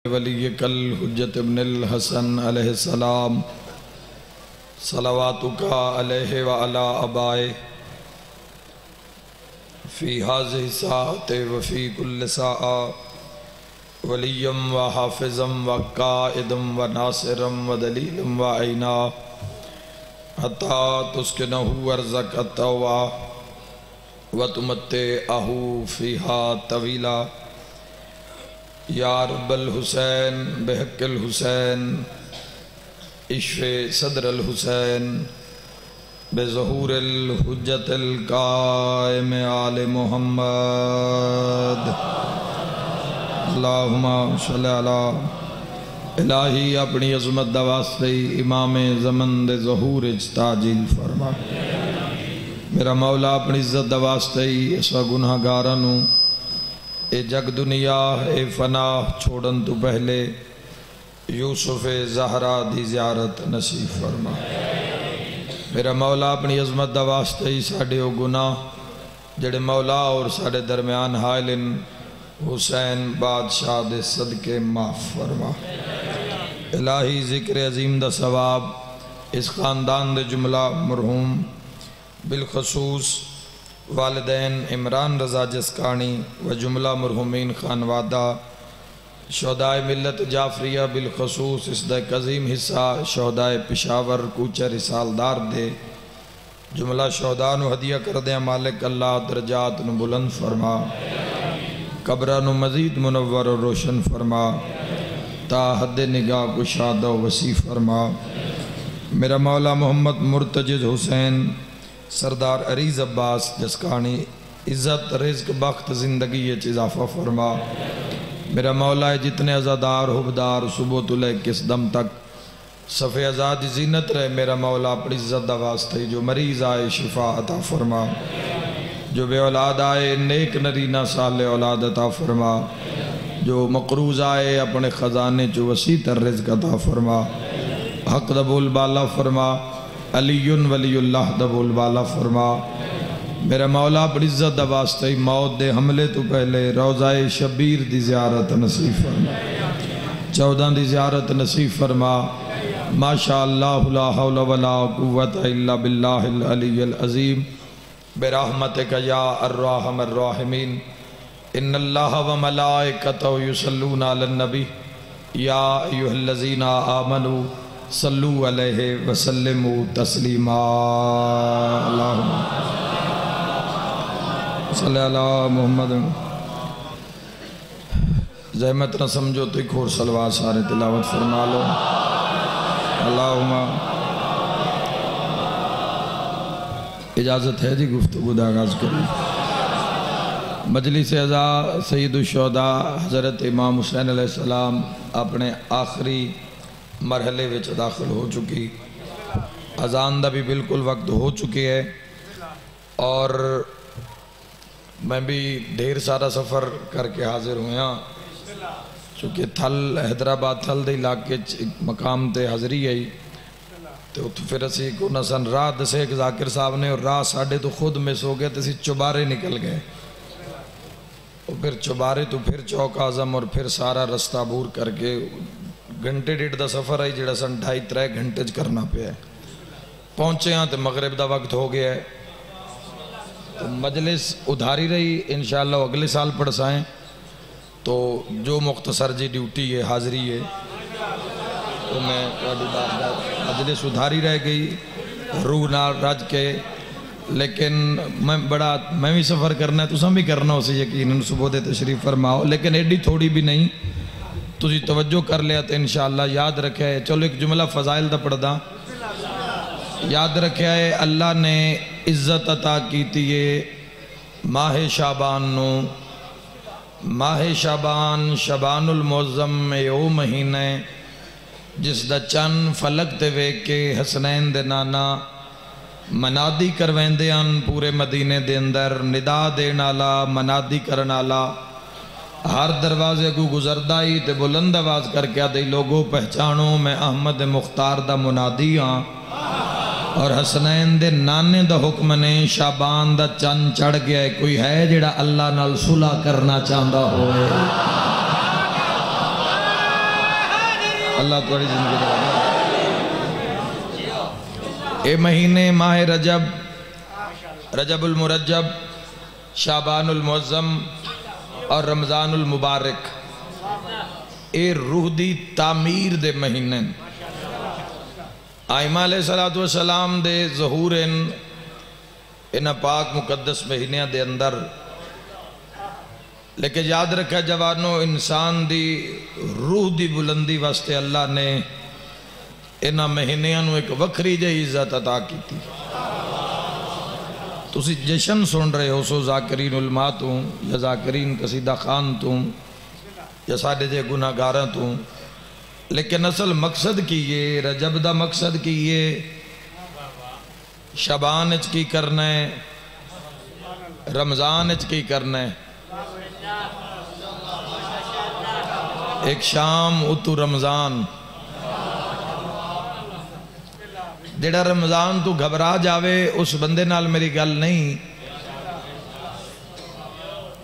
ولیک الحجت ابن الحسن علیہ السلام صلواتک علیہ وعلی آبائہ فی هذه الساعة وفی کل ساعة ولیا وحافظا وقائدا وناصرا ودلیلا وعینا حتی تسکنہ ارضک الطوع وتمتعہ فیہا طویلا یا رب الحسین بحق الحسین اشف صدر الحسین بظہور الحجت القائم آل محمد اللہم صلی علی الہی اپنی عظمت دا واسطے امام زمن دے ظہور اجتاجیل فرما میرا مولا اپنی عزت دا واسطے اسوا گناہ گارانو اے جگ دنیا اے فنا چھوڑن تو پہلے یوسف زہرا دی زیارت نصیب فرما میرا مولا اپنی عظمت دا واسطے ہی ساڑھے او گناہ جڑے مولا اور ساڑھے درمیان حائلن حسین بادشاہ دے صدقے معاف فرما الہی ذکر عظیم دا ثواب اس خاندان دے جملہ مرحوم بالخصوص والدین عمران رضا جسکانی و جملہ مرحومین خانوادہ شہدائے ملت جعفریہ بالخصوص اس دا ایک عظیم حصہ شہدائے پشاور کوچہ رسالدار دے جملہ شہدان و ہدیہ کر دیں مالک اللہ درجات نو بلند فرما قبرہ نو مزید منور و روشن فرما تا حد نگاہ کو شاد و وسیع فرما میرا مولا محمد مرتجز حسین سردار عریض عباس جسکانی عزت رزق بخت زندگی اضافہ فرما میرا مولا جتنے عزادار حبدار صبح تو لے کس دم تک صفِ ازادی زینت رہے میرا مولا اپنی عزت دا واسطے جو مریض آئے شفا عطا فرما جو بے اولاد آئے نیک نرینہ صالح اولاد عطا فرما جو مقروض آئے اپنے خزانے جو وسیع تر رزق عطا فرما حق دبول بالا فرما علی ولی اللہ دبول بالا فرما میرا مولا اپنی عزت دا واسطے موت دے حملے تو پہلے روضہ شبیر دی زیارت نصیب فرما 14 دی زیارت نصیب فرما ماشاءاللہ لا حول ولا قوت الا باللہ العلی العظیم برحمتک یا الرحم الراحمین ان اللہ و ملائکتہ یصلون علی النبی یا ایہا الذین آمنوا صلو علیہ وسلموا تسلیما اللہم صلی اللہ محمد زحمت نہ سمجھو تو ایک اور صلوات سارے تلاوت فرما لو اللہم اجازت ہے جی گفتگو دا آغاز کریں مجلس اعزاز سید الشہداء حضرت امام حسین علیہ السلام اپنے آخری مرحلے وچ داخل ہو چکی اذان دا بھی بالکل وقت ہو چکی ہے اور میں بھی ڈھیر سارا سفر کر کے حاضر ہویا چونکہ تھل حیدرآباد تھل دے علاقے مقام تے حاضری آئی تو پھر اسی کو نسن راہ دسے ایک ذاکر صاحب نے اور راہ ساڑھے تو خود مس ہو گئے تو اسی چوبارے نکل گئے اور پھر چوبارے تو پھر چوک اعظم اور پھر سارا رستہ بور کر کے گھنٹے ڈیڑھ دا سفر آئی جڑا سن 2.5-3 گھنٹے کرنا پہ ہے پہنچے ہاں تو مغرب دا وقت ہو گیا ہے تو مجلس ادھاری رہی انشاءاللہ اگلے سال پڑھسائیں تو جو مختصر جی ڈیوٹی ہے حاضری ہے تو میں مجلس ادھاری رہ گئی روح نہ رج کے لیکن میں بھی سفر کرنا ہے تو سم بھی کرنا اسے یقیناً صبح دے تشریف فرماؤ لیکن ایڈی تھوڑی بھی نہیں تجھے توجہ کر لیا تو انشاءاللہ یاد رکھے چلو ایک جملہ فضائل دا پڑھ دا یاد رکھے اللہ نے عزت عطا کیتی ہے ماہ شعبان نو ماہ شعبان شعبان المعظم او مہینے جس دا چن فلک تے ویک کے حسنین دے نانا منادی کروین دے ان پورے مدینے دے اندر ندا دے نالا منادی کرنالا ہر دروازے کو گزردائی تے بلند آواز کر کے دے لوگوں پہچانو میں احمد مختار دا منادی ہاں اور حسنین دے نانے دا حکم نے شعبان دا چند چڑھ گیا ہے کوئی ہے جڑا اللہ نال صلح کرنا چاہتا ہوئے اللہ تھوڑی زندگی دے اے مہینے ماہ رجب، رجب المرجب، شعبان المعظم اور رمضان المبارک، اے روح دی تعمیر دے مہینے آئمہ علیہ السلام دے ظہور انہ پاک مقدس مہینے دے اندر۔ لیکن یاد رکھا جوانو، انسان دی روح دی بلندی واسطے اللہ نے انہ مہینیاں نو ایک وکری جہی عزت عطا کی تھی۔ تسی جشن سن رہے ہو سو ذاکرین علماء تو یا ذاکرین قصیدہ خان تو یا ساڑھے جے گناہ گاراں تو، لیکن اصل مقصد کی یہ رجب دا مقصد کی یہ شعبان اچ کی کرنا ہے، رمضان اچ کی کرنا ہے۔ ایک شام اتو رمضان، جڑا رمضان تو گھبرا جاوے اس بندے نال میری گل نہیں،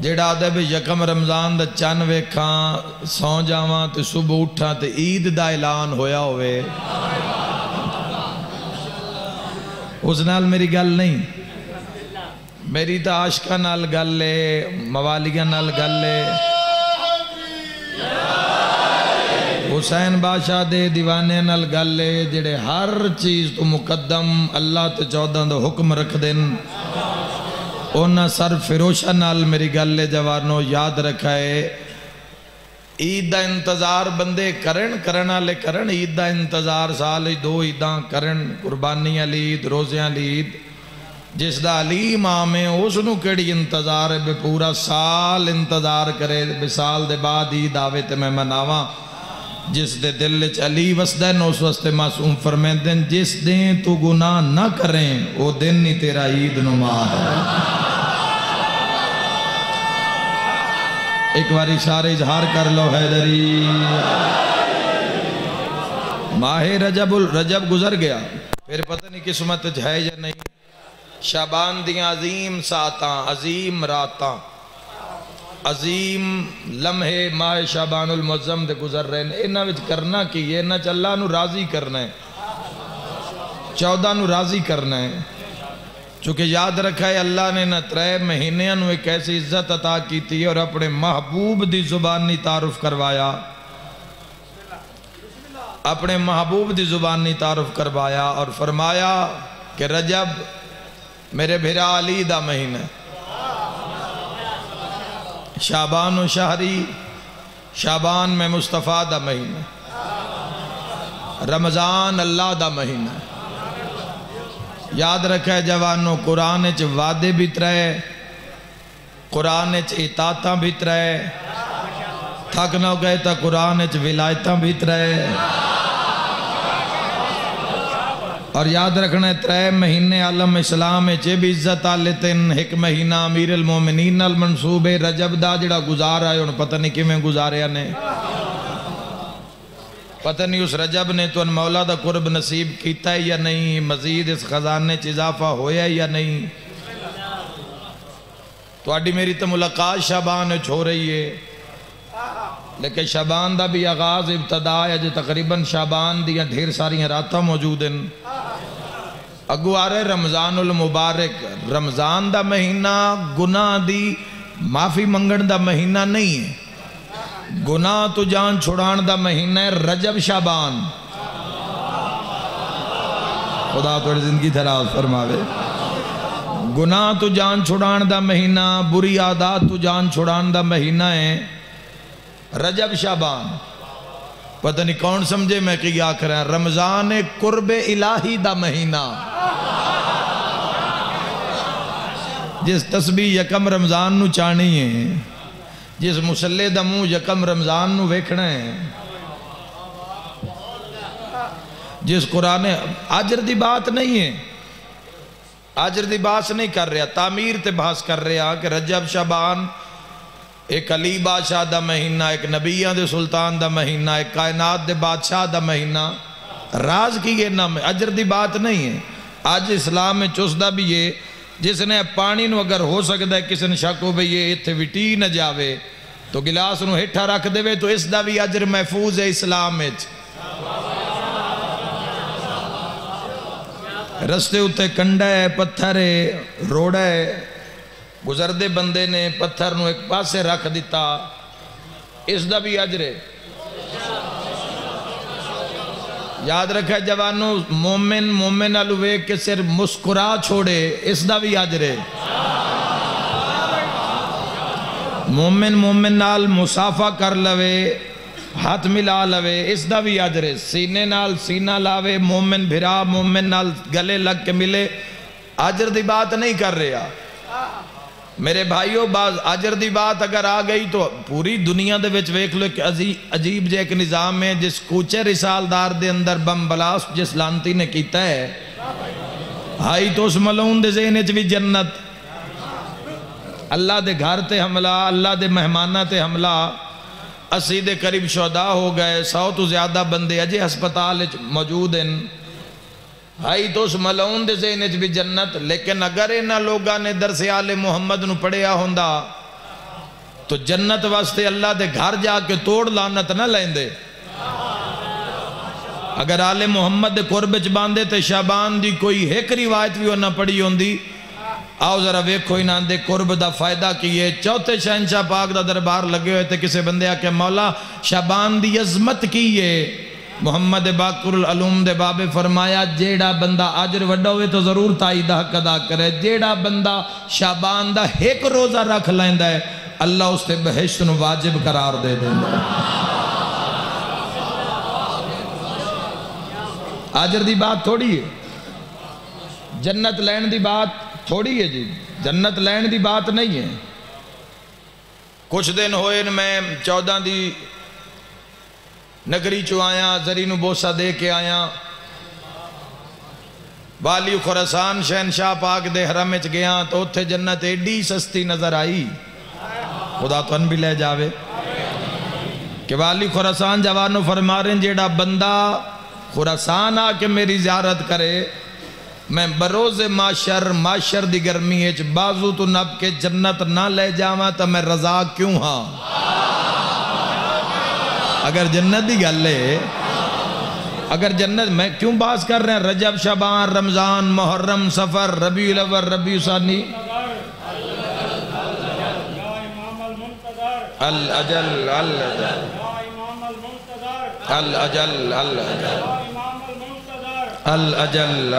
جڑا آدھے بھی یکم رمضان دا چن ویکھاں سو جاواں تے صبح اٹھاں تے عید دا اعلان ہویا ہوئے، اس نال میری گل نہیں۔ میری تا عاشقہ نال گل لے، موالیہ نال گل لے، حسین بادشاہ دے دیوانے نال گل لے، جڑے ہر چیز تو مقدم اللہ تے 14 دا حکم رکھ دن، اونا سر فروشہ نال میری گل لے جوانو یاد رکھائے۔ عید دا انتظار بندے کرنا لے کرن، عید دا انتظار سال دو عیداں کرن، قربانیاں عید، روزیاں عید، جس دا علی امام ہے اس نو کیڑی انتظار ہے، بے پورا سال انتظار کرے، بے سال دے بعد عید آوے تے میں مناواں۔ جس دے دل وچ علی وسدن اس واسطے معصوم فرمیندن، جس دن تو گناہ نہ کریں وہ دن نہیں تیرا عید نما ہے۔ ایک باری سارے اظہار کر لو حیدری۔ ماہ رجب گزر گیا، پھر پتہ نہیں قسمت ہے یا نہیں۔ شعبان دیاں عظیم ساتاں، عظیم راتاں، عظیم لمحے ماہ شعبان المعظم دے گزر رہے ہیں۔ انہاں وچ کرنا کی ہے؟ انہاں وچ اللہ نو راضی کرنا ہے، 14 نو راضی کرنا ہے۔ چونکہ یاد رکھا ہے اللہ نے نہ 3 مہینیاں نو ایک ایسی عزت عطا کی تھی اور اپنے محبوب دی زبانی تعارف کروایا، اپنے محبوب دی زبانی تعارف کروایا اور فرمایا کہ رجب میرے بھرا علی دا مہینہ، شعبان و شہری، شعبان میں مصطفیٰ دا مہینہ، رمضان اللہ دا مہینہ۔ یاد رکھے جوانوں، قرآن چ وعدے بھی 3، قرآن چ اطاعتاں بھی 3، تھک نہ گئے تا قرآن چ ولایتاں بھی 3، اور یاد رکھنا 3 مہینے عالم اسلام چے بھی عزت آلیتن۔ ایک مہینہ امیر المومنین المنصوب رجب دا جڑا گزار آئے ان پتہ نہیں کیوں گزاریا نے، پتہ نہیں اس رجب نے تو ان مولا دا قرب نصیب کیتا ہے یا نہیں، مزید اس خزانے چ اضافہ ہویا یا نہیں۔ تو آڈی میری تو ملاقات شعبان ہو رہی ہے، لیکن شعبان دا بھی آغاز ابتدا ہے، جو تقریباً شعبان دیا ڈھیر ساری راتاں موجود ہیں۔ اگو آ رہے رمضان المبارک، رمضان دا مہینہ گناہ دی معافی منگن دا مہینہ نہیں ہے، گناہ تو جان چھڑان دا مہینہ ہے رجب شعبان۔ خدا توڑی زندگی دراز فرماوے۔ گناہ تو جان چھڑان دا مہینہ، بری عادات تو جان چھڑان دا مہینہ ہے رجب شعبان۔ پتہ نہیں کون سمجھے میں کیا کریں، رمضان قرب الہی دا مہینہ، جس تسبیح یکم رمضان نو چانی ہے، جس مسلح دا منہ یکم رمضان نو ویکھنا ہے، جس قرآن آجر دی بات نہیں ہے، آجر دی بات نہیں کر رہا، تعمیر تے بحث کر رہا کہ رجب شعبان ایک علی بادشاہ دا مہینہ، ایک نبیان دے سلطان دا مہینہ، ایک کائنات دے بادشاہ دا مہینہ، راز کی یہ نام ہے، اجر دی بات نہیں ہے۔ آج اسلام میں چوسدہ بھی یہ، جس نے پانی نو اگر ہو سکتا ہے کسی نے شک ہو بھی یہ اتھے وٹی نہ جاوے تو گلاس نو ہٹھا رکھ دے تو اس دا بھی اجر محفوظ ہے اسلام میں۔ رستے اتے کنڈا ہے، پتھر ہے، روڑا ہے، گزردے بندے نے پتھر نو ایک پاسے رکھ دیتا، اس دا بھی اجر ہے۔ یاد رکھا جوانو، مومن نالو ویکھ کے صرف مسکرا چھوڑے، اس دا بھی اجر ہے۔ مومن نال مصافہ کر لوے، ہاتھ ملا لوے، اس دا بھی اجر ہے۔ سینے نال سینہ لاوے، مومن بھرا مومن نال گلے لگ کے ملے، اجر دی بات نہیں کر رہا میرے بھائیو۔ بعض اجر دی بات اگر آ گئی تو پوری دنیا دے وچ ویکھ لو کہ عجیب جے ایک نظام ہے، جس کوچے رسالدار دے اندر بم بلاسٹ جس لانتی نے کیتا ہے، ہائی تو اس ملعون دے ذہن وچ بھی جنت، اللہ دے گھر تے حملہ، اللہ دے مہمانہ تے حملہ، 80 دے قریب شہداء ہو گئے، 100 تو زیادہ بندے اجے ہسپتال وچ موجود ہیں، ہائی تو اس ملعون دے ذہن وچ بھی جنت۔ لیکن اگر انہاں لوگاں نے درس آل محمد نو پڑھیا ہوندا تو جنت واسطے اللہ دے گھر جا کے توڑ لعنت نہ لیندے۔ اگر آل محمد دے قرب وچ باندے تے شعبان دی کوئی ایک روایت بھی نہ پڑھی ہوندی۔ آؤ ذرا ویکھو انہاں دے قرب دا فائدہ کیے۔ چوتھے شہنشاہ پاک دا دربار لگے ہوئے تے کسے بندے آ کے مولا شعبان دی عظمت کیے۔ محمد باقر العلوم دے بابے فرمایا جیڑا بندہ اجر وڈا ہوئے تو ضرور تائید حق ادا کرے، جیڑا بندہ شعبان دا ایک روزہ رکھ لیندا ہے اللہ اس تے بہشت نو واجب قرار دے دیندا ہے۔ اجر دی بات تھوڑی ہے، جنت لین دی بات تھوڑی ہے جی، جنت لین دی بات نہیں ہے۔ کچھ دن ہوئے میں 14 دی نگری چو آیا، زری نو بوسہ دے کے آیا، والی خراسان شہنشاہ پاک دے حرم وچ گیا تو اتھے جنت ایڈی سستی نظر آئی، خدا تو ان بھی لے جاوے کہ والی خراسان جوانو فرما رہے ہیں جیڑا بندہ خراسان آ کے میری زیارت کرے، میں بروز معاشر دی گرمی ہے بازو تو نب کے جنت نہ لے جاواں تو میں رضا کیوں ہاں۔ اگر جنت دی گل ہے، اگر جنت میں کیوں باز کر رہے ہیں، رجب شعبان رمضان محرم سفر ربیع الاول ربیع ثانی الاجل الاجل الاجل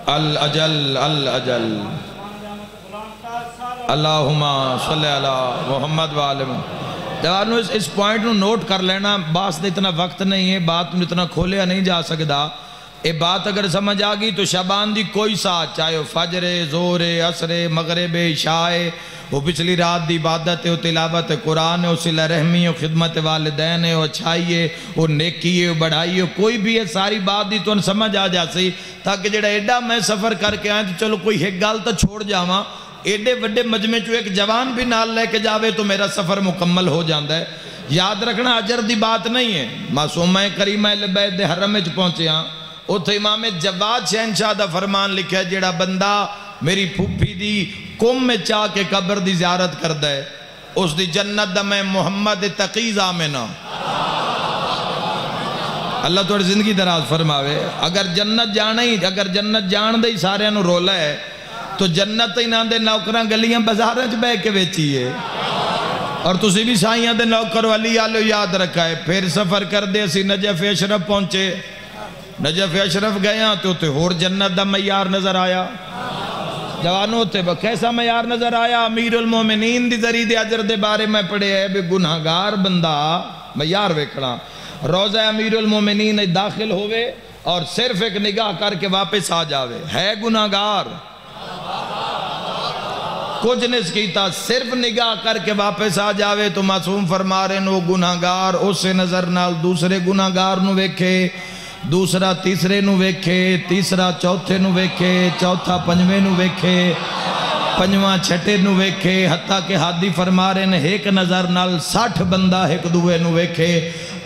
الاجل الاجل اللہم صلی علی محمد وآلہ۔ جوانو اس پوائنٹ نو نوٹ کر لینا، باس دے اتنا وقت نہیں ہے، بات میں اتنا کھولیا نہیں جا سکتا۔ یہ بات اگر سمجھ آگئی تو شعبان دی کوئی ساتھ، چاہے وہ فجر زور عصر مغرب عشاء، وہ پچھلی رات دی عبادت ہے، وہ تلاوت قرآن ہے، وہ صلہ رحمی ہے، وہ خدمت والدین ہے، وہ اچھائی ہے، وہ نیکی ہے، وہ بڑھائی ہے، کوئی بھی ہے، ساری بات دی تو سمجھ آ جاسی تاکہ جڑا ایڈا میں سفر کر کے آئیں تو چلو کوئی ایک گال تو چھوڑ جاواں، ایڈے وڈے مجمع چو ایک جوان بھی نال لے کے جاوے تو میرا سفر مکمل ہو جاندہ ہے۔ یاد رکھنا اجر دی بات نہیں ہے۔ معصومہ کریمہ بیت دے حرم وچ پہنچے ہاں، اتھے امام جواد شہنشاہ دا فرمان لکھا ہے جیڑا بندہ میری پھوپھی دی کم میں چاہ کے قبر دی زیارت کردہ ہے اس دی جنت دا میں محمد تقی ضامنہ۔ اللہ توڑ زندگی دراز فرماوے۔ اگر جنت جان دے سارے انہوں رولا ہے تو جنت انہاں دے نوکران گلیاں بازاراں چ بے کے ویچی ہے، اور تسی بھی سائیاں دے نوکر والی آلو یاد رکھا ہے۔ پھر سفر کر دے اسی نجف اشرف پہنچے، نجف اشرف گیا تو تے ہور جنت دا معیار نظر آیا۔ جوانوں تے کیسا معیار نظر آیا؟ امیر المومنین دی ذریعہ دے اجر دے بارے میں پڑھے ہے، بے گناہگار بندہ معیار ویکھنا، روزہ امیر المومنین داخل ہوئے اور صرف ایک نگاہ کر کے واپس آ جاوے، ہے گناہگار، کچھ نس کیتا، صرف نگاہ کر کے واپس آ جاوے تو معصوم فرما رہے نو گناہگار اس نظر نال دوسرے گناہگار نو ویکھے، دوسرا تیسرے نو ویکھے، تیسرا چوتھے نو ویکھے، چوتھا پنجویں نو ویکھے، پنجواں چھٹے نو ویکھے، حتیٰ کہ حادی فرما رہے نے ایک نظر نال 60 بندہ ایک دوے نو ویکھے۔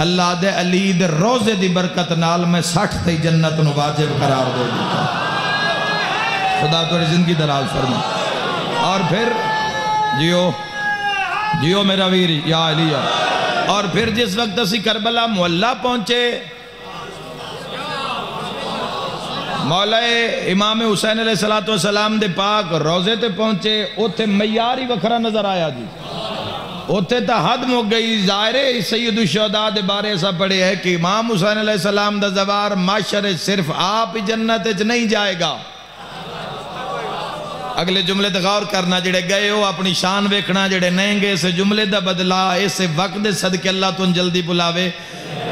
اللہ دے علی دے روزے دی برکت نال میں 60 تے جنت نو واجب قرار دے دیتا۔ خدا تو زندگی دراز فرما۔ اور پھر جیو میرا ویر یا علیہ، اور پھر جس وقت اسی کربلا معلہ پہنچے مولا امام حسین علیہ السلام دے پاک روزے تے پہنچے، اوتھے معیار ہی وکھرا نظر آیا جی، اوتھے تا حد مو گئی۔ ظاہر سید الشہداء دے بارے ایسا پڑھے ہے کہ امام حسین علیہ السلام دا زوار معاشرے صرف آپ ہی جنت وچ نہیں جائے گا۔ اگلے جملے تے غور کرنا، جڑے گئے ہو اپنی شان ویکھنا، جڑے نہیں گئے اسے جملے دا بدلا اسے وقت دے صدقے اللہ تن جلدی بلاوے۔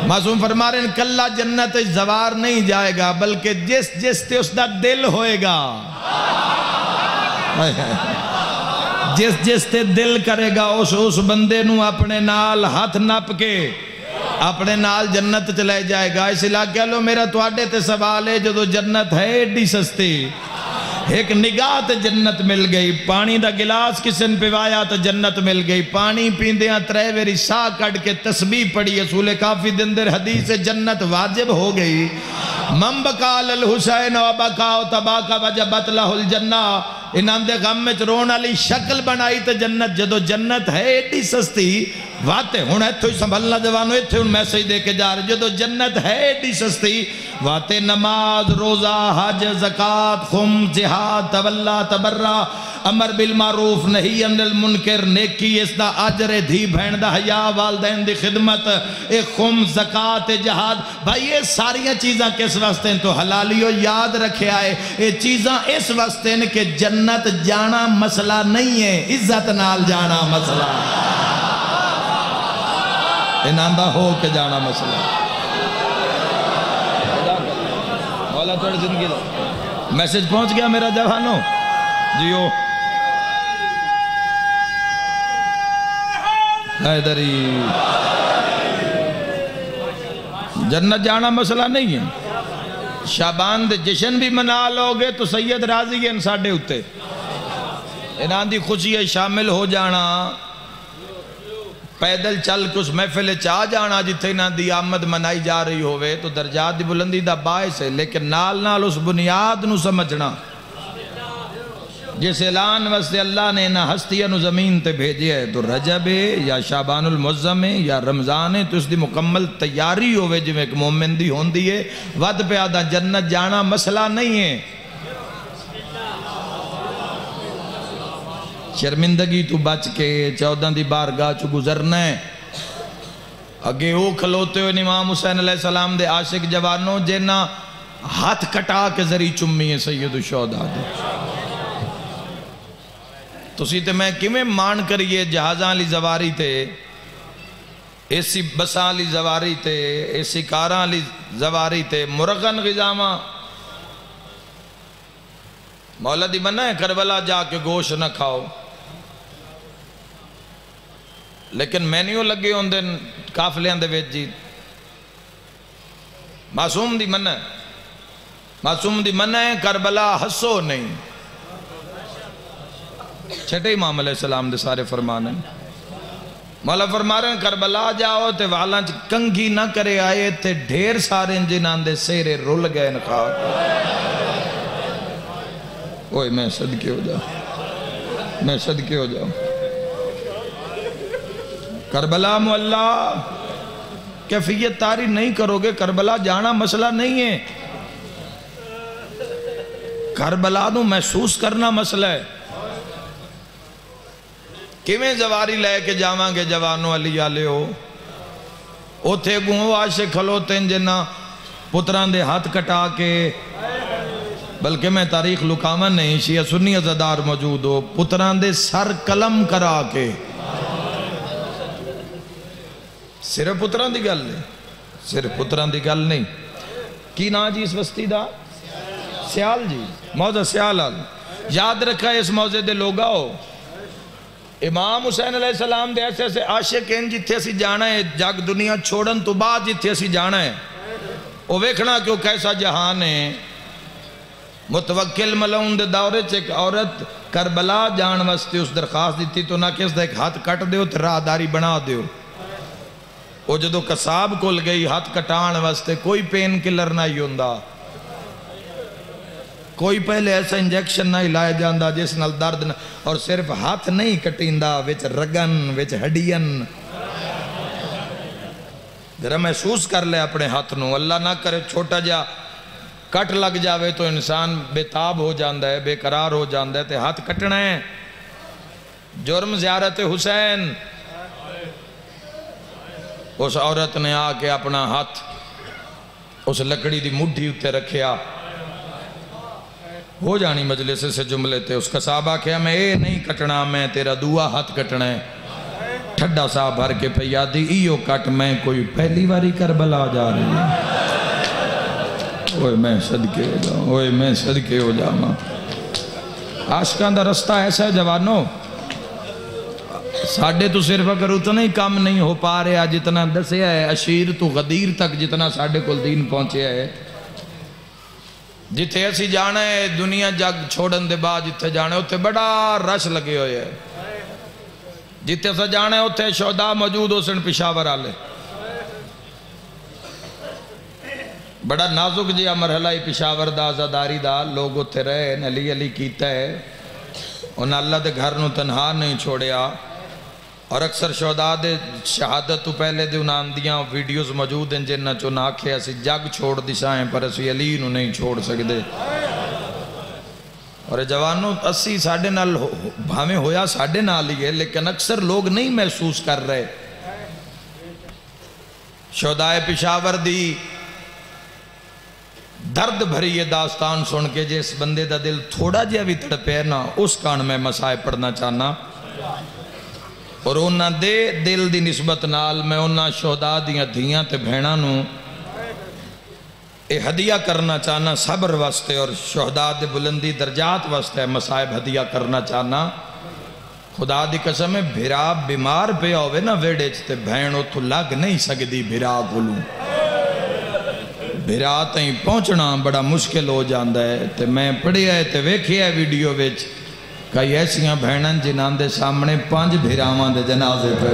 معصوم فرما رہے ہیں کلا جنت زوار نہیں جائے گا، بلکہ جس جس تے اس دا دل ہوئے گا، جس جس تے دل کرے گا اس بندے نو اپنے نال ہاتھ نپ کے اپنے نال جنت چلے جائے گا۔ اس علاقے لو میرا تواڈے تے سوال ہے، جدو جنت ہے ایڈی سستی، ایک نگاہ تے جنت مل گئی، پانی دا گلاس کسن پیوایا تے جنت مل گئی، پانی پیندیاں ترے ویری سا کٹ کے تسبیح پڑھی، اصول کافی دن در حدیث جنت واجب ہو گئی۔ من بکا للحسین و بکا و تباکا وجبت لہ الجنہ، انہاں دے غم میں رون علی شکل بنائی تے جنت، جدو جنت ہے ایڈی سستی واتے ہون ایتھو ہی سنبھلنا جوانو، ایتھو ہون میسیج دے کے جا رہے، جدو جنت ہے ایڈی سستی واتے نماز روزہ حج زکاة خم جہاد تولا تبرہ امر بالمعروف نہی عن المنکر، نیکی اس دا اجر دھی بہن دا حیا والدین دی خدمت، ایک خم زکاة جہاد، بھائی یہ ساریاں چیزاں کس واسطے ہیں؟ تو حلالیو یاد رکھے آئے، یہ چیزاں اس واسطے ہیں کہ جنت جانا مسئلہ نہیں ہے، عزت نال جانا مسئلہ، انہاں دا ہو کے جانا مسئلہ۔ مولا توڑ زندگی دو، میسیج پہنچ گیا میرا جوانوں جیو حیدری، جنت جانا مسئلہ نہیں ہے۔ شعبان دے جشن بھی منا لوگے تو سید راضی ہیں ساڑھے ہوتے، انہاں دی خوشی ہے شامل ہو جانا، پیدل چل کچھ محفل چاہ جانا جتھے انہاں دی آمد منائی جا رہی ہوئے تو درجات دی بلندی دا باعث ہے، لیکن نال نال اس بنیاد نو سمجھنا جس اعلان واسطے اللہ نے نہ ہستیاں نو زمین تے بھیجے ہے، تو رجب ہے یا شعبان المعظم ہے یا رمضان ہے، تو اس دی مکمل تیاری ہوئے جو ایک مومن دی ہوندی ہے، ود پہ آدھا جنت جانا مسئلہ نہیں ہے۔ شرمندگی تو بچ کے 14 دی بارگاہ چو گزرنا ہے۔ اگے او کھلوتے ہوئے امام حسین علیہ السلام دے عاشق جوانوں جنہ ہاتھ کٹا کے ذریع چمی ہے سید الشہداء دے، تو سی تے میں کیویں مان کریے جہازاں لی زواری تے، ایسی بساں لی زواری تے، ایسی کاراں لی زواری تے، مرغن غذاواں مولا دی منع ہے کربلا جا کے گوشت نہ کھاؤ، لیکن مینیو لگے ہوں دن کافلیاں دے ویچ جی، معصوم دی منع ہے، معصوم دی منع ہے کربلا ہسو نہیں، چھٹے امام علیہ السلام دے سارے فرمانے مولا فرما رہے ہیں کربلا جاؤ تے والاں کنگھی نہ کرے آئے تے ڈھیر سارے جنان دے سیرے رول گئے نخواہ، اوہ میں صدقے ہو جاؤں، میں صدقے ہو جاؤں۔ کربلا مولا کیفیت تاری نہیں کرو گے، کربلا جانا مسئلہ نہیں ہے، کربلا نو محسوس کرنا مسئلہ ہے۔ کیویں زواری لے کے جاواں گے جوانوں علی آلے ہو، اوتھے گوں عاشق کھلوتے ہیں جنہ پتران دے ہاتھ کٹا کے، بلکہ میں تاریخ لکاون نہیں، شیعہ سنی عزدار موجود ہو، پتران دے سر قلم کرا کے، صرف پتران دی گل نہیں، صرف پتران دی گل نہیں، کی نا جی اس وستی دا؟ سیال جی، موضع سیال آل، یاد رکھا ہے اس موضع دے لوگا ہو، امام حسین علیہ السلام دے ایسے ایسے عاشق ہیں جتھے اسی جانا ہے، جاگ دنیا چھوڑن تو بعد جتھے اسی جانا ہے، وہ ویکھنا کہ وہ کیسا جہان ہے۔ متوکل ملون دے دورے چ ایک عورت کربلا جان واسطے اس درخواست دیتی تو نہ کس دا ایک ہاتھ کٹ دیو تے راہ داری بنا دیو، وہ جدو قصاب کھل گئی ہاتھ کٹان واسطے کوئی پین کلر نہ ہی ہوندا، کوئی پہلے ایسا انجیکشن نہ لائے جاندہ جس نال درد نہ، اور صرف ہاتھ نہیں کٹیندہ وچ رگن وچ ہڈین، ذرا محسوس کر لے اپنے ہاتھ نو، اللہ نہ کرے چھوٹا جا کٹ لگ جاوے تو انسان بے تاب ہو جاندہ ہے، بے قرار ہو جاندہ ہے، تے ہاتھ کٹنا ہے۔ جرم زیارت حسین، اس عورت نے آ کے اپنا ہاتھ اس لکڑی دی مٹھی اتے رکھیا، ہو جانی مجلس سے جملے تے اس کا صحابہ کہا میں اے نہیں کٹنا، میں تیرا دعا ہاتھ کٹنا ہے۔ ٹھڈا صاحب بھر کے پیادی ایو کٹ، میں کوئی پہلی واری کربلا جا رہی ہے، اوئے میں صدقے ہو جاؤں، اوئے میں صدقے ہو جاؤں۔ عاشقان دا رستہ ایسا ہے جوانوں، ساڑھے تو صرف اگر اتنا ہی کام نہیں ہو پا رہا جتنا دسیا ہے اشیر تو غدیر تک جتنا ساڑھے کل دین پہنچے ہے، جتے ایسی جانا ہے دنیا جگ چھوڑن دے بعد جتے جانا ہے اتھے بڑا رش لگے ہوئے ہے، جتے ایسا جانا ہے اتھے شہداء موجود ہو سن پشاور آلے، بڑا نازک جیا مرحلہ ہی پشاور دا آزاداری دا، لوگ اتھے رہے علی علی کیتا ہے، انہاں اللہ دے گھر نو تنہا نہیں چھوڑیا، اور اکثر شہداء دے شہادت تو پہلے دے انہاں دیاں ویڈیوز موجود ہیں جنہ چونہ آکھے اسی جگ چھوڑ دیسائیں پر اسی علی نو نہیں چھوڑ سکدے۔ اور جوانوں اسی ساڑھے نال بھامیں ہویا ساڑھے نال ہی ہے، لیکن اکثر لوگ نہیں محسوس کر رہے۔ شہداء پشاور دی درد بھری یہ داستان سن کے جس بندے دا دل تھوڑا جیا بھی تڑپے نا اس کان میں مسائے پڑھنا چاہنا، اور انہاں دے دل دی نسبت نال میں انہاں شہداء دیاں دھیاں تے بھیناں نو اے ہدیہ کرنا چاہنا صبر واسطے، اور شہداء دے بلندی درجات واسطے مسائب ہدیہ کرنا چاہنا۔ خدا دی قسم ہے بھرا بیمار پہ ہوئے نا ویڑے چھتے بھینوں تو لگ نہیں سکدی بھرا کولوں، بھرا تائیں پہنچنا بڑا مشکل ہو جاندہ ہے۔ تے میں پڑھی ہے تے ویکھی ہے ویڈیو ویچ کئی ایسیاں بھینن جنہاں دے سامنے 5 بھیراواں دے جنازے پہ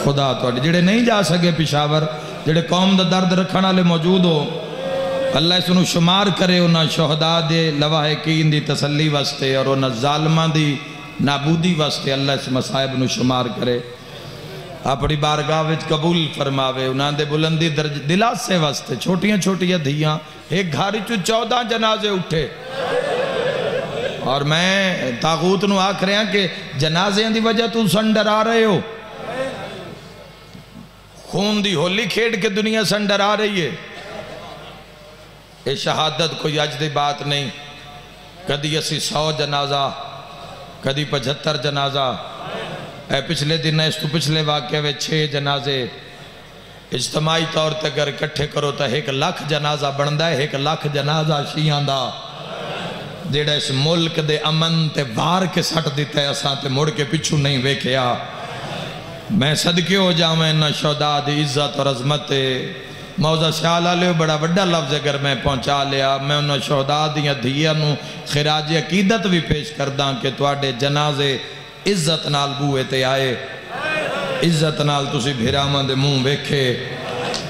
خدا توڑی جڑے نہیں جا سکے پشاور، جڑے قوم دا درد رکھنا لے موجود ہو، اللہ اس انہوں شمار کرے انہاں شہداء دے لواحقین دی تسلی واسطے اور انہاں ظالمہ دی نابودی واسطے اللہ اس مصائب انہوں شمار کرے، اپنی بارگاہ وچ قبول فرماوے، انہاں دے بلندی دلات سے واسطے۔ چھوٹیاں چھوٹیاں دھیاں ایک گھاری 14 جنازے اٹھے، اور میں تاغوت نو آکھ رہے ہیں کہ جنازے دی وجہ تو سن ڈرا رہے ہو، خون دی ہولی کھیڑ کے دنیا سن ڈرا رہی ہے۔ اے شہادت کوئی اج دی بات نہیں، کدی اسی 100 جنازہ، کدی 75 جنازہ، اے پچھلے دن اس تو پچھلے واقعے میں 6 جنازے اجتماعی طور تے اگر اکٹھے کرو تا 1 لاکھ جنازہ بندہ ہے، 1 لاکھ جنازہ شیعان دا جیڑا اس ملک دے امن تے بار کے سٹ دیتا ہے، اساں تے مڑ کے پچھو نہیں ویکھیا۔ میں صدقے ہو جاؤں انہاں شہداء دی عزت اور عظمت موضع سیال آلے بڑا بڑا لفظ اگر میں پہنچا لیا، میں انہاں شہداء دیاں دھیاں نو خراج عقیدت بھی پیش کرداں کہ تواڈے جنازے عزت نال بوئے تے آئے، عزت نال تسی بھیراواں دے منہ ویکھے،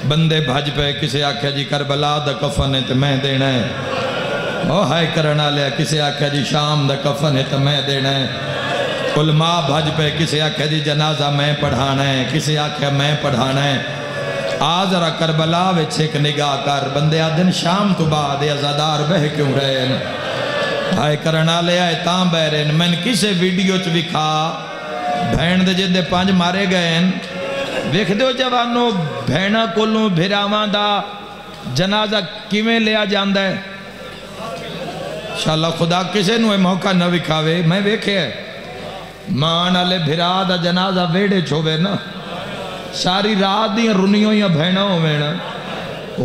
بندے بھج پہ کسے آکھیا جی کربلا دا کفن ہے تے میں دینا ہے، او ہائے کرنا لیا کسے آکھیا جی شام دا کفن ہے تے میں دینا ہے، علماء بھج پہ کسے آکھیا جی جنازہ میں پڑھانا ہے، کسے آکھیا میں پڑھانا ہے۔ ذرا کربلا وچ ایک نگاہ کر، بندے آدن شام تو بعد ازادار بہ کیوں رہے ہیں، ہائے کرنا لیا تاں بہ رہے ہیں۔ میں نے کسے ویڈیو چ وکھا بھین دے جدے 5 مارے گئے ہیں، ویکھ دیو جوانوں بھینا کولوں بھیراواں دا جنازہ کیویں لیا جاندا ہے۔ انشاءاللہ خدا کسے نو موقع نہ وکھاوے، میں ویکھے ماں نالے بھرا دا جنازہ ویڑے چھوڑے نا، ساری رات دیاں رنیوں یا بھینا ہوئے نا،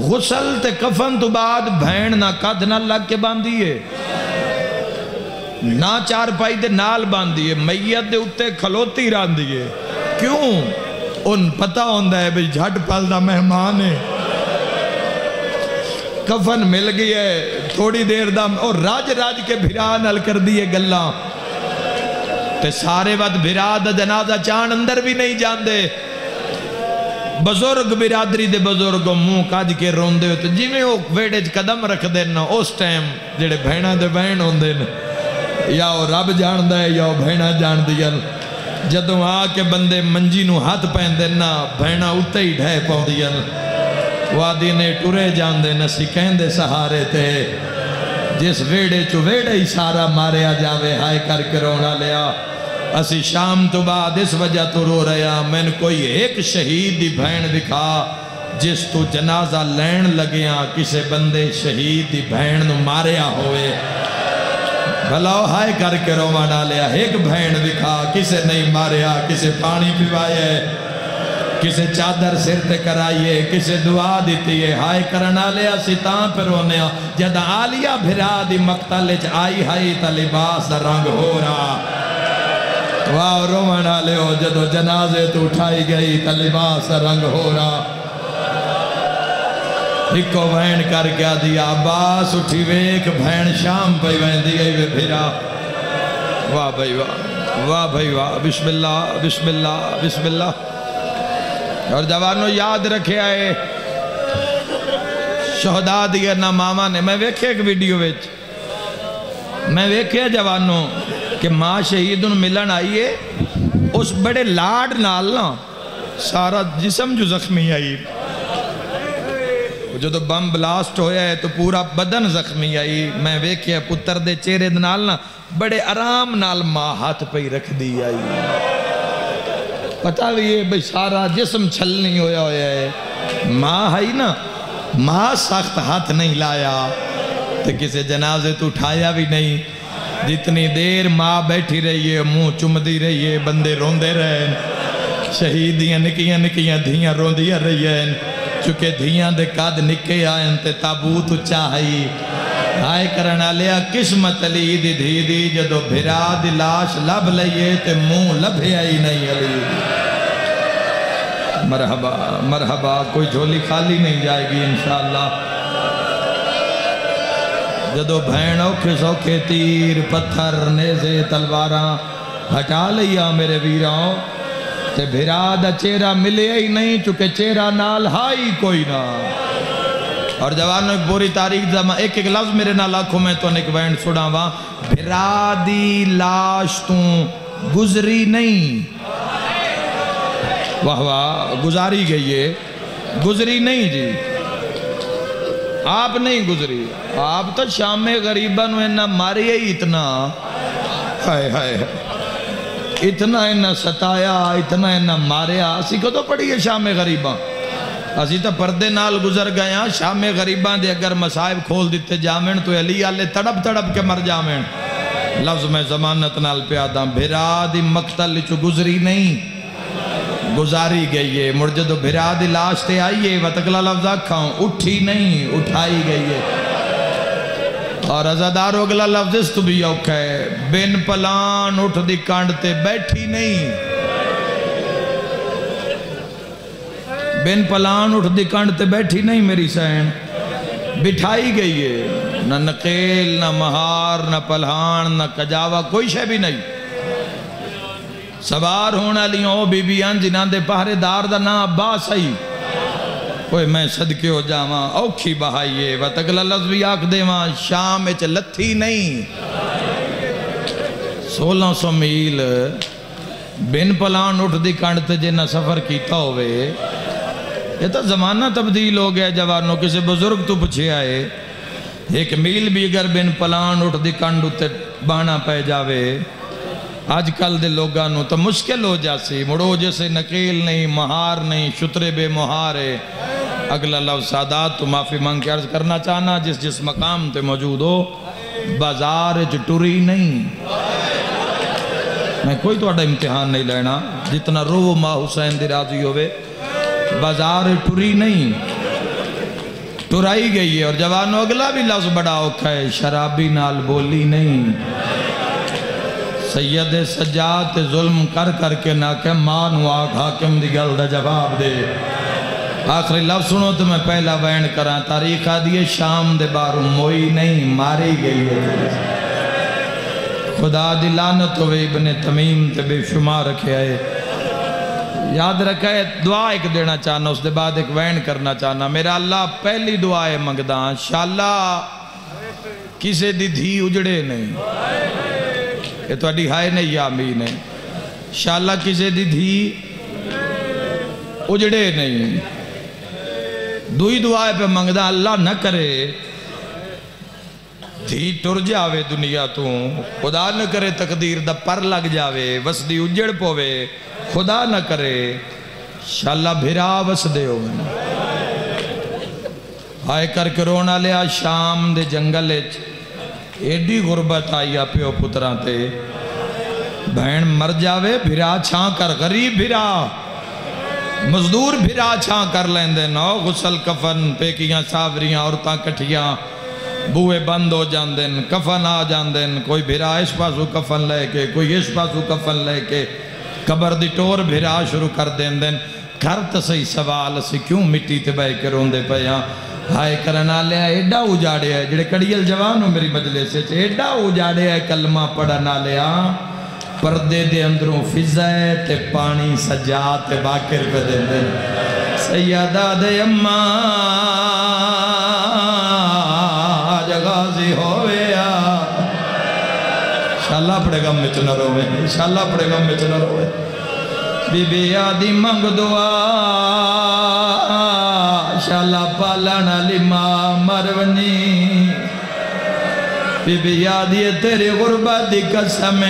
غسل تے کفن تو بعد بھین نہ قد نہ لگ کے باندھیے، نہ چار پائی دے نال باندھیے، میت دے اتے کھلوتی راندھیے، کیوں؟ ان پتہ ہوندہ ہے بھئی جھٹ پل دا مہمان ہے، کفن مل گئی ہے تھوڑی دیر دا، اور راج راج کے بھرا نل کر دیئے گلہ، تے سارے وقت بھرا دا جنازہ چاند اندر بھی نہیں جان دے، بزرگ برادری دے بزرگوں منہ کاج کے رون دے ہوتے جی میں وہ ویڑے قدم رکھ دینا اس ٹائم جڑے بھینا دے بہن ہون دے یا وہ رب جان دے یا وہ بھینا جان دیا جدوں آ کے بندے منجی نو ہاتھ پہن دینا بھینا اتے ہی ڈھے پاؤں دیا وادی نے ٹرے جاندے نسی کہندے سہارے تے جس ویڑے چو ویڑے ہی سارا ماریا جاوے ہائے کر کے رونا لیا اسی شام تو بعد اس وجہ تو رو رہا میں نے کوئی ایک شہید دی بہن دکھا جس تو جنازہ لین لگیاں کسے بندے شہید دی بہن نو ماریا ہوئے بھلاو ہائے کر کے روما ڈالیا ایک بہن دکھا کسے نہیں ماریا کسے پانی پیوائے کسے چادر سر تے کرائیے کسے دعا دیتی ہے ہائے کرنا لیا ستان پر رونیا جد آلیا بھرا دی مقتل آئی ہائی تا لباس دا رنگ ہو رہا واہ روما ڈالے ہو جدو جنازے تو اٹھائی گئی تا لباس دا رنگ ہو رہا ایکو بہن کر کیا دیا عباس اٹھی ویک بہن شام پہ بہن دی گئی بھیرا واہ بھائی واہ بھائی واہ بسم اللہ بسم اللہ بسم اللہ اور جوانوں یاد رکھے آئے شہداء دیا نا ماما نے میں ویکھے ایک ویڈیو ویچ میں ویکھے جوانوں کہ ماں شہید ان ملن آئیے اس بڑے لاڈ نالنا سارا جسم جو زخمی آئی جو تو بم بلاسٹ ہویا ہے تو پورا بدن زخمی آئی میں ویکھے پتر دے چہرے نالنا بڑے آرام نال ماں ہاتھ پہ ہی رکھ دی آئی پتہ لیے بھئی سارا جسم چھلنی ہویا ہے ماں ہے نا ماں سخت ہاتھ نہیں لایا تو کسے جنازے تو اٹھایا بھی نہیں جتنی دیر ماں بیٹھی رہی ہے منہ چمدی رہی ہے بندے روندے رہے شہیدیاں نکیاں نکیاں دھیاں روندیاں رہی ہیں چکہ دھیاں دے قد نکے آئیں تے تابوت چاہئی آئے کرنا لیا قسمت لی دی دھی دی جدو بھرا دی لاش لب لئیے تے منہ لبھے آئی نہیں علی مرحبا مرحبا کوئی جھولی خالی نہیں جائے گی انشاءاللہ جدو بھین اوکھے سوکھے تیر پتھر نیزے تلواراں ہٹا لیا میرے ویراں تے بھرا دا چہرہ ملے ہی نہیں چکے چہرہ نال ہائی کوئی نہ اور جوانوں ایک بوری تاریخ زمان ایک لفظ میرے نال آنکھوں میں تو ایک وینڈ سڑا وہاں بھرا دی لاش توں گزری نہیں واہ واہ گزاری گئی ہے گزری نہیں جی آپ نہیں گزری آپ تو شام غریبہ نو انہا ماری ہی اتنا ہائے ہائے اتنا انہا ستایا اتنا انہا ماریا اسی کو تو پڑھی ہے شام غریبہ اسی تو پردے نال گزر گیا شام غریبہ دے اگر مسائب کھول دیتے جامن تو علی آلے تڑپ تڑپ کے مر جامن لفظ میں ضمانت نال پیادا بھرا دی مقتل چو گزری نہیں گزاری گئی ہے مرجدو بھرا دی لاش تے آئیے وطقلا لفظ آکھاؤں اٹھی نہیں اٹھائی گئی ہے اور ازادارو اگلا لفظ اس تو بھی اوکھا ہے بن پلان اٹھ دی کانڈتے بیٹھی نہیں بن پلان اٹھ دی کانڈتے بیٹھی نہیں میری سین بٹھائی گئی ہے نہ نقیل نہ مہار نہ پلہان نہ کجاوہ کوئی شے بھی نہیں سوار ہونا لیوں او بی بیان جنہاں دے پہرے دار دا نا عباس آئی کوئی میں صدقے ہو جاواں اوکھی بہائیے وطقلا لفظ بھی آکھ دے وہاں شام اچھ لتھی نہیں 1600 میل بن پلان اٹھ دی کانڈتے جنہ سفر کیتا ہوئے یہ تو زمانہ تبدیل ہو گیا جوانوں کسی بزرگ تو پچھے آئے ایک میل بھی اگر بن پلان اٹھ دی کانڈتے بانا پہ جاوے آج کل دے لوگانوں تو مشکل ہو جاسی مڑو جیسے نقیل نہیں مہار نہیں شترے بے مہارے اگلا لفظ سادات تو معافی مانگ کے عرض کرنا چاہنا جس مقام تے موجود ہو بازار ٹری نہیں میں کوئی تو اڈا امتحان نہیں لینا جتنا رو ماں حسین دی راضی ہوئے بازار ٹری نہیں ٹرائی گئی ہے اور جوانوں اگلا بھی لفظ بڑا اوکھا ہے شرابی نال بولی نہیں سید سجاد ظلم کر کر کے نہ کہ مانو آگ حاکم دی گل دا جواب دے آخری لفظ سنو تو میں پہلا بیان کراں تاریخ آدھیے شام دے بارو موئی نہیں ماری گئی ہے خدا دی لعنت ہوئے ابن تمیم تے بے شمار رکھے آئے یاد رکھا ہے دعا ایک دینا چاہنا اس دے بعد ایک وین کرنا چاہنا میرا اللہ پہلی دعائے مگدان شاءاللہ کسے دی دھی اجڑے نہیں یہ تو اڈی ہائے نہیں یا امین ہے شاءاللہ کسے دی دھی اجڑے نہیں دوئی دعائے پہ منگدا اللہ نہ کرے دھی ٹر جاوے دنیا تو، خدا نہ کرے تقدیر دا پر لگ جاوے، وسدی اجڑ پوے، خدا نہ کرے شاللہ بھرا وس دے ہوئے آئے کر کے رونا لیا شام دے جنگل ایڈی غربت آئی پیو پتران تے، بہن مر جاوے بھرا چھان کر، غریب بھرا مزدور بھرا چھان کر لیندے نو، غسل کفن پیکیاں ساوریاں عورتاں کٹھیاں بوئے بند ہو جاندن، کفن آ جاندن، کوئی بھرا اس پاسو کفن لے کے، کوئی اس پاسو کفن لے کے قبر دی ٹور بھرا شروع کر دیندن۔ گھر تا صحیح سوال اسی کیوں مٹی تے بے کے روندے پیاں، ہائے کرنا لیا ایڈا اجاڑے ہے جڑے کڑیل جوانو میری مجلس سے ایڈا اجاڑے ہے کلمہ پڑھنا لیا، پردے دے اندروں فضائے تے پانی سجا تے باکر پہ دے دے سیدہ دے اماں غازی ہویا، شاللہ پڑے گا مچ نہ روے، شاللہ پڑے گا مچ نہ روے، بی بی آدھی منگ دعا شاللہ پالنا لما مرونی، بی بی آدھی تیری غربت دی قسم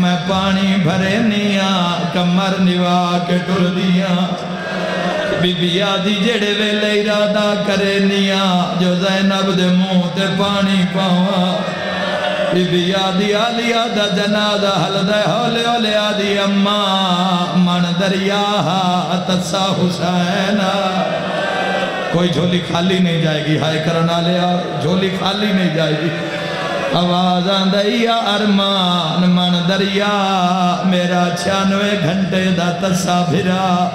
میں پانی بھرے نیا کمر نوا کے ٹر دیا، بی بی آدھی جڑے ویلے ارادہ کرے نیا جو زینب دے منہ تے پانی پاوا، بی بی آدھی آلیا دا جنازہ حل دے ہولے ہولے آدھی اماں من دریا تسا حسینہ، کوئی جھولی خالی نہیں جائے گی، ہائے کرنا لیا جھولی خالی نہیں جائے گی، آواز آندھیا ارمان من دریا میرا 96 گھنٹے دا تسا بھرا،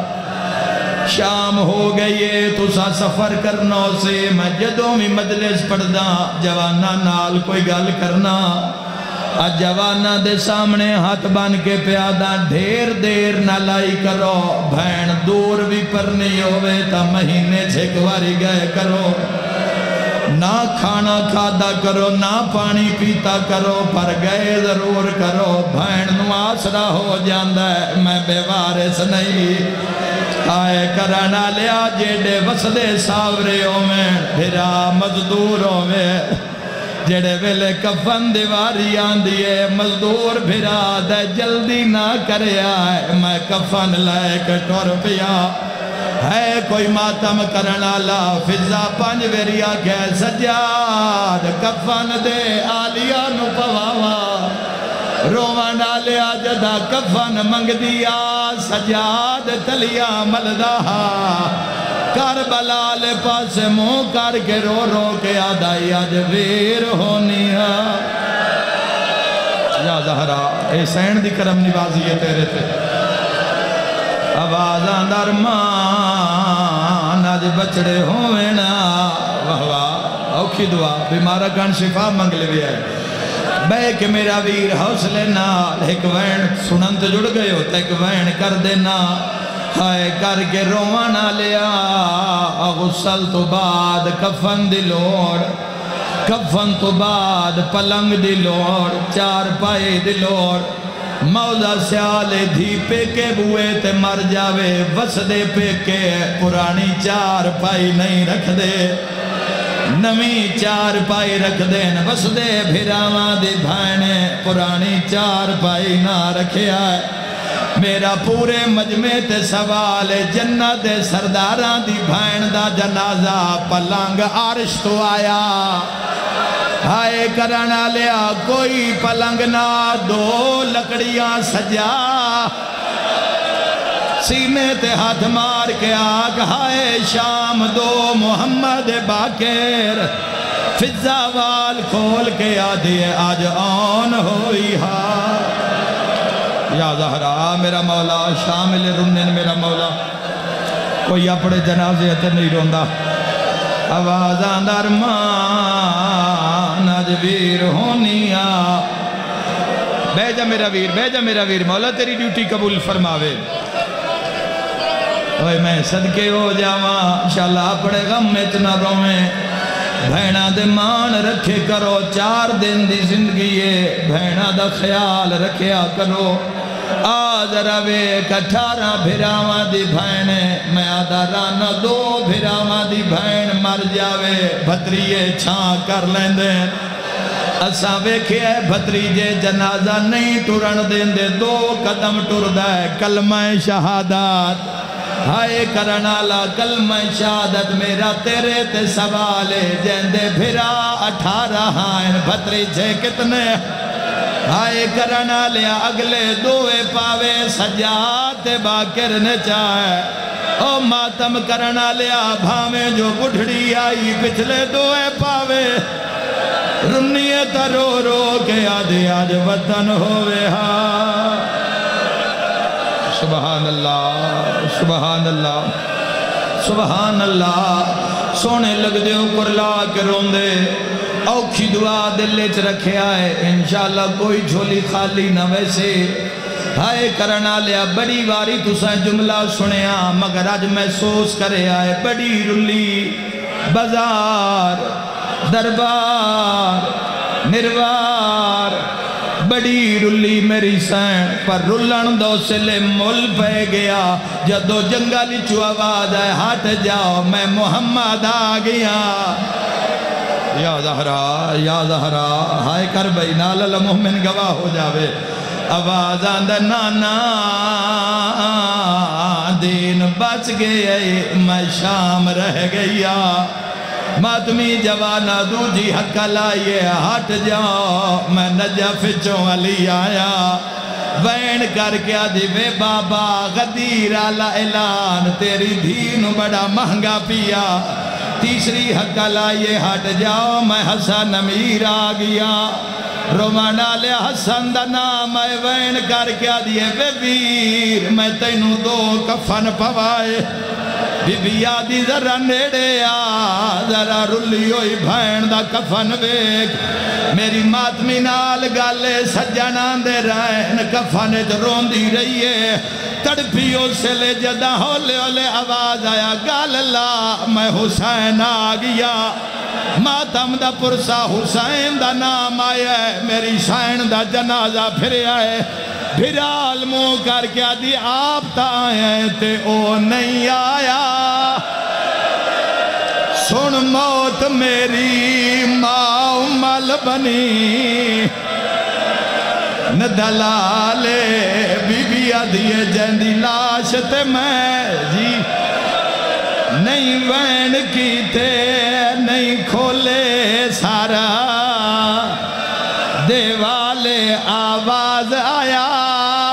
شام ہو گئی تو سا سفر کرنا سے میں جدوں میں مجلس پڑھدا جوانہ نال کوئی گل کرنا، آج جوانہ دے سامنے ہاتھ بان کے پیادہ ڈھیر دیر نہ لائی کرو، بھین دور بھی پر نہیں ہوئے تا مہینے جھکواری گئے کرو، نہ کھانا کھادا کرو نہ پانی پیتا کرو پر گئے ضرور کرو، بھین نو آسرا ہو جاندہ ہے میں بے وارث نہیں، آئے کرانا لیا جیڑے وسدے ساوریوں میں بھرا مزدوروں میں، جیڑے ویلے کفن دیواری آندھیے مزدور بھرا دے جلدی نہ کرے آئے میں کفن لائے کے ٹور پیا، ہے کوئی ماتم کرنا لا فضا پانچ ویریا کے سجاد کفن دے آلیا نو پواوا، روان ڈالیا جدا کفن منگ دیا سجاد تلیا ملدہ، کربلا لے پاس منہ کر کے رو رو کے آدھائی آج ویر ہونی ہے، یا زہرا اے سین دی کرم نوازی ہے تیرے تے، آوازاں درمان آج بچڑے ہوئینا، واہ واہ اوکھی دعا بیمارہ کان شفا منگ لے بھی ہے، بے کہ میرا ویر حوصلے نال ایک وین سننت جڑ گئے ہو تیک وین کر دینا، ہائے کر کے روانا لیا غسل تو بعد کفن دی لوڑ، کفن تو بعد پلنگ دی لوڑ، چار پائے دی لوڑ، مولا سیالے دھی پے کے بوئے تے مر جاوے وسدے پے کے پرانی چار پائی نہیں رکھ دے، نمی چار پائی رکھ دین وسدے بھراواں دی بھائنے پرانی چار پائی نہ رکھے آئے، میرا پورے مجمع تے سوال جنت دے سرداراں دی بھائن دا جنازہ پلنگ عرش تو آیا، ہائے کرنا لیا کوئی پلنگ نہ دو لکڑیاں سجا، سینے تے ہاتھ مار کے آگ ہائے شام دو محمد باکر، فضا وال کھول کے آدھے آج آن ہوئی ہاں، یا زہرا میرا مولا شامل رنن میرا مولا، کوئی اپنے جنازے تے نہیں روندہ، آوازاں درمان آج ویر ہونیا، بے جا میرا ویر مولا تیری ڈیوٹی قبول فرماوے، اوہ میں صدقے ہو جاواں انشاءاللہ اپنے غم میں اتنا رویں، بھینہ دے مان رکھے کرو 4 دن دی زندگی ہے، بھینہ دا خیال رکھیا کرو، ذرا ویکھ 18 بھراواں دی بھین میں آدھا رانا 2 بھراواں دی بھین مر جاوے بھتریے چھاں کر لیندے اساں ویکھے ہے بھتریجے جنازہ نہیں ٹرن دیندے 2 قدم ٹردہ ہے کلمہ شہادت ہائے کرنالا کلمہ شہادت میرا تیرے تے سوالے جیندے بھرا 18 ہائن بھتریجے کتنے ہائے کرنالیا اگلے 2 پاوے سجاد باکر نے چاہے او ماتم کرنالیا بھامے جو بڑھڑی آئی پچھلے 2 پاوے رنیت رو رو کے آدھے آج وطن ہوئے ہاں سبحان اللہ سبحان اللہ سبحان اللہ سونے لگ دیو کرلا کے روندے اوکھی دعا دلچ رکھے آئے انشاءاللہ کوئی جھولی خالی نہ ویسے ہائے کرنا لیا بڑی واری تُساں جملہ سنیا مگر آج محسوس کرے آئے بڑی رلی بازار دربار نروار بڑی رلی میری سین پر رلن دو سلے مل پہ گیا جدو جنگلی چو آواز ہے ہٹ جاؤ میں محمد آ گیا یا زہرا ہائے کر بھئی نال مومن گواہ ہو جاوے آواز آندہ نانا دین بچ گئے میں شام رہ گیا ماتمی جوانا دو جی حق لائیے ہٹ جاؤ میں نجف چوں علی آیا وین کر کے آدھی وے بابا غدیر آلہ اعلان تیری دین بڑا مہنگا پیا تیسری حق لائیے ہٹ جاؤ میں حسن امیر آ گیا رومانا لیا حسن دا نام ہے وین کر کے آدھی وے ویر میں تینوں 2 کفن پوائے بی بی آدھی ذرا نیڑے ذرا رلی ہوئی بھین دا کفن بیک میری ماتمی نال گالے سجنان دے رہن کفن رون دی رہیے تڑپیوں سے لے جدہ ہولے ہولے آواز آیا گال اللہ میں حسین آ گیا ماتم دا پرسا حسین دا نام آیا ہے میری شین دا جنازہ پھر آئے بھرال مو کر کے آدھی آپ تا آئے تے او نہیں آیا سن موت میری ماں مل بنی ندلالے بی بی آدھی جیندی لاش تے میں جی نہیں وین کی تے نہیں کھولے سارا دیوالے آواز آیا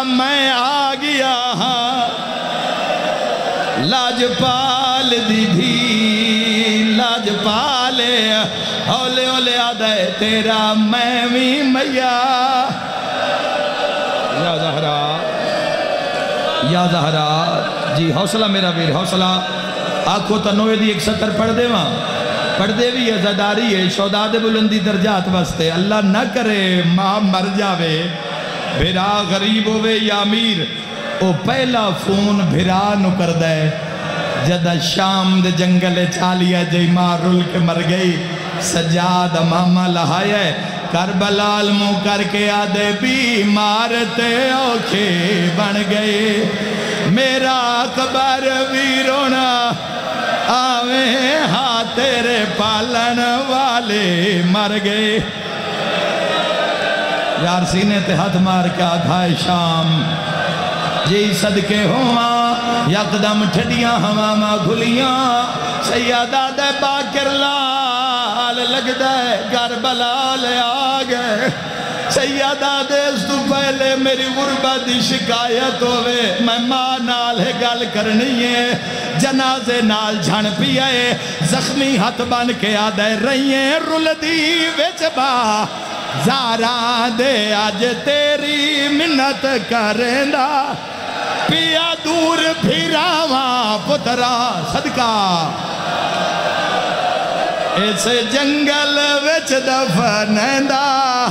میں آ گیا لاجپال دی بھی لاجپالے اولے اولے آدھے تیرا میں بھی میا یا زہرا جی حوصلہ میرا ویر حوصلہ آنکھوں تنوے دی 170 پڑھ دے وہاں پڑھ دے بھی عزداری ہے شہداد بلندی درجات واسطے اللہ نہ کرے ماں مر جاوے بھرا غریب ہوئے یا امیر او پہلا فون بھرا نو کر دے جدہ شام دے جنگل چالیا جئی ماں رل کے مر گئی سجاد ماما لہائے کربلال مو کر کے آدھے بیمارتے اوکھے بن گئے میرا قبر ویرونا آویں ہاں تیرے پالن والے مر گئے یار سینے تے ہاتھ مار کے آدھائے شام جی صدقے ہوا یقدم ٹھڈیاں ہوا ماں گھلیاں سیادہ دے باکر لال لگ دے کربلا لے آگئے سیادہ دے اس تو پہلے میری غربت دی شکایت ہوئے میں ماں نال ہے گل کرنی ہے جنازے نال جھن پیئے زخمی ہاتھ بن کے آدھے رہیے رل دی وچ با زاران دے آج تیری منت کرندہ پیا دور پھراواں پترا صدقہ اس جنگل وچ دفنندہ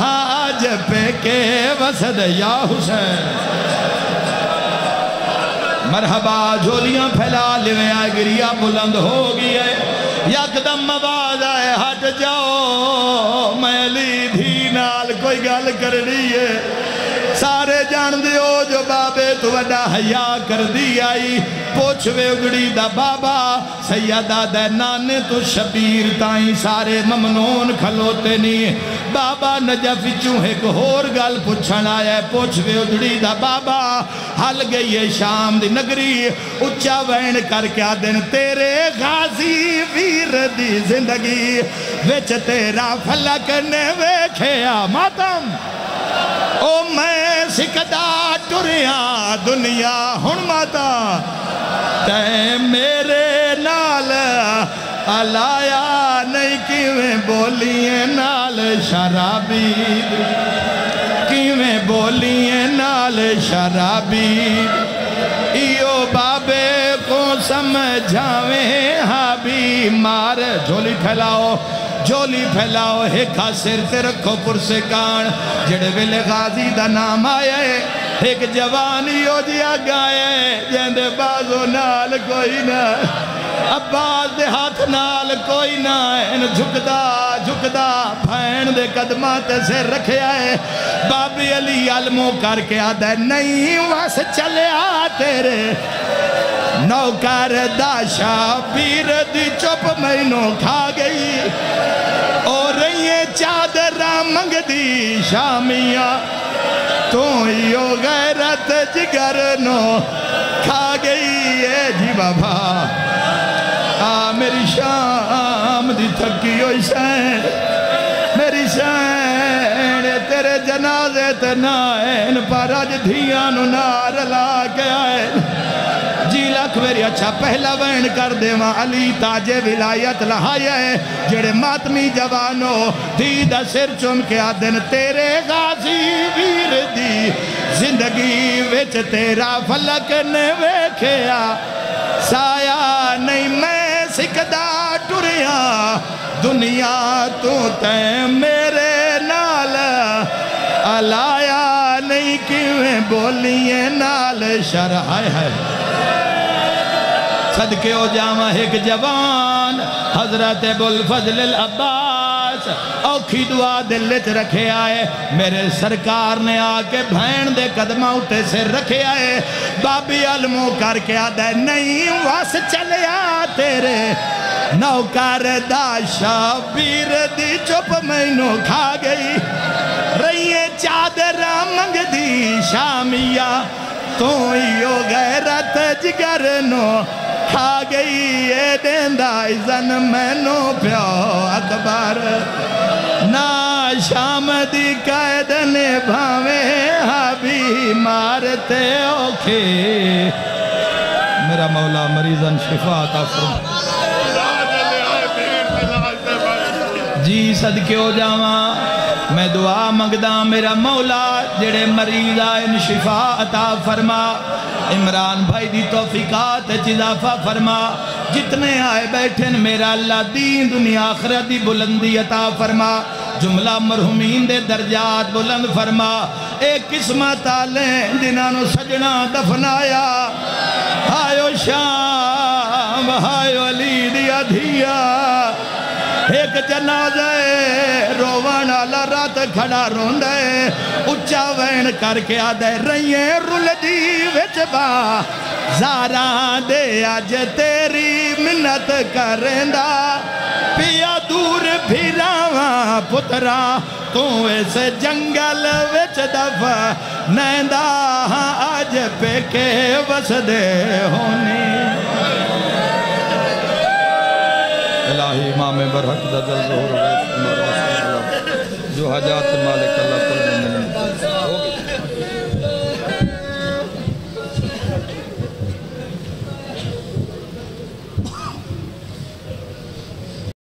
آج پہ کے وسد یا حسین مرحبا جھولیاں پھیلا لیوے آئے گریا بلند ہو گیا یکدم آواز آئے ہٹ جاؤ میں علی دھی نال کوئی گل کرنی ہے سارے جان دیو جو بابے تو وڈا حیا کر دی آئی پوچھ وے اگڑی دا بابا سیدہ دے نانے تو شبیر تائیں سارے ممنون کھلوتے نہیں بابا نجف چوں ایک ہور گل پوچھن آیا ہے پوچھ وے اگڑی دا بابا حل گئی ہے شام دی نگری اچھا وین کر کے آدن تیرے غازی ویر دی زندگی وچ تیرا فلک نے ویکھیا ماتم او میں سکدا ٹریا دنیا ہن ماتا تے میرے نال الایا نہیں کیویں بولیے نال شرابی کیویں بولیے نال شرابی ایو بابے کو سمجھاویں ہابی مار جھولی پھیلاؤ ایک سر تے رکھو پرسے کان جڑے ویلے غازی دا نام آئے ایک جوانی ہو جیا گائے جندے بازو نال کوئی نہ عباس دے ہاتھ نال کوئی نہ ان جھکدا بھین دے قدمات سے رکھے آئے بابی علی علموں کر کے آدھے نہیں وس چلے آ تیرے نوکر دا شبیر دی چپ مینوں کھا گئی اور یہ چادرہ منگ دی شامیاں تو یو غیرت جگر نو کھا گئی ہے جی بابا میری شام دی تھکی ہوئی سین میری سین تیرے جنازے تے نائن پر اج دھیانو نار لا کے آئے جی لاکھ میری اچھا پہلا وین کر دے وہاں علی تاج ولایت لہایا ہے جڑے ماتمی جوانو دیدہ سر چم کے آدن تیرے غازی ویر دی زندگی وچ تیرا فلک نے ویکھیا سایہ نہیں میں سکدا ٹریا دنیا تو تے میرے نال الایا نہیں کیویں بولیے نال شرحائے ہے صدقے ہو جامع ایک جوان حضرت ابوالفضل العباس اوکھی دعا دلت رکھے آئے میرے سرکار نے آکے بھین دے قدمہ اٹھے سے رکھے آئے بابی علموں کر کے آدھے نہیں واس چلے آ تیرے نوکر دا شبیر دی چپ مینوں کھا گئی رہیے چادرہ منگ دی شامیہ تو یو غیرت جگر نو کھا گئی اے دیندہ ازن میں نو پیو اکبر نا شام دی قید نے بھاویں حبی مارتے اوکھے میرا مولا مریضاً شفا عطا فرما جی صدقے ہو جاواں میں دعا مگدہ میرا مولا جڑے مریض آئین شفا عطا فرما عمران بھائی دی توفیقات اضافہ فرما جتنے آئے بیٹھن میرا اللہ دین دنیا آخرت دی بلندی عطا فرما جملہ مرحومین دے درجات بلند فرما ایک قسمت آلیں جنہاں سجنا دفنایا ہائیو شام ہائیو علی دیا دھیا ایک جنازے روانہ لرات کھڑا روندے اچھا وین کر کے آدھے رہیے رول دی وچ با زاران دے آج تیری منت کرندہ پیا دور پھراواں پترا تو اس جنگل وچ دفع نیندہ آج پہ کے وسدے ہونی الہی امام برحق دا جل ظہور جو حاجات مالک اللہ